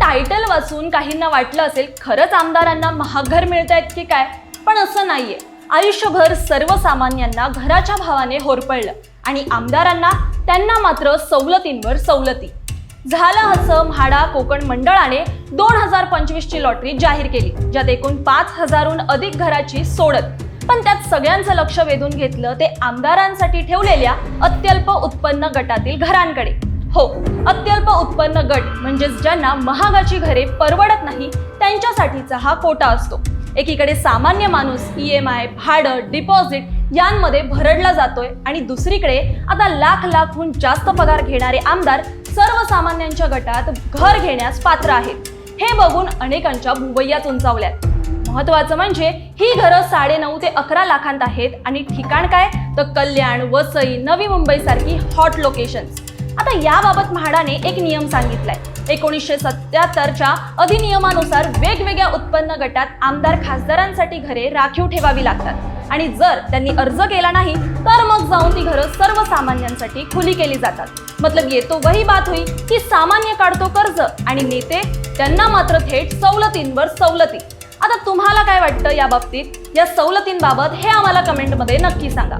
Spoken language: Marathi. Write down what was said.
टायटल वाचून काहींना वाटलं असेल खरंच आमदारांना महाग घर मिळतायत की काय, पण असं नाहीये. आयुष्यभर सर्वसामान्यांना घराच्या भावाने होरपळलं आणि आमदारांना त्यांना मात्र सवलतींवर सवलती. झालं असं, म्हाडा कोकण मंडळाने 2025 ची लॉटरी जाहीर केली, ज्यात एकूण 5,000हून अधिक घराची सोडत. पण त्यात सगळ्यांचं लक्ष वेधून घेतलं ते आमदारांसाठी ठेवलेल्या अत्यल्प उत्पन्न गटातील घरांकडे. हो, अत्यल्प उत्पन्न गट म्हणजेच ज्यांना महागाची घरे परवडत नाही त्यांच्यासाठीचा हा कोटा असतो. एकीकडे सामान्य माणूस EMI, भाडं, डिपॉझिट यांमध्ये भरडला जातोय आणि दुसरीकडे आता लाखहून जास्त पगार घेणारे आमदार सर्वसामान्यांच्या गटात घर घेण्यास पात्र आहेत. हे बघून अनेकांच्या भुवैयाच उंचावल्यात. महत्वाचं म्हणजे ही घरं 9.5 ते 11 लाखांत आहेत आणि ठिकाण काय तर कल्याण, वसई, नवी मुंबई सारखी हॉट लोकेशन्स. आता याबाबत म्हाडाने एक नियम सांगितलाय. 1977च्या अधिनियमानुसार वेगवेगळ्या उत्पन्न गटात आमदार खासदारांसाठी घरे राखीव ठेवावी लागतात आणि जर त्यांनी अर्ज केला नाही तर मग जाऊन ती घरं सर्वसामान्यांसाठी खुली केली जातात. मतलब ये तो वही बात हुई की सामान्य काढतो कर्ज आणि नेते त्यांना मात्र थेट सवलतींवर सवलती. आता तुम्हाला काय वाटतं या बाबतीत? या सवलतींबाबत हे आम्हाला कमेंटमध्ये नक्की सांगा.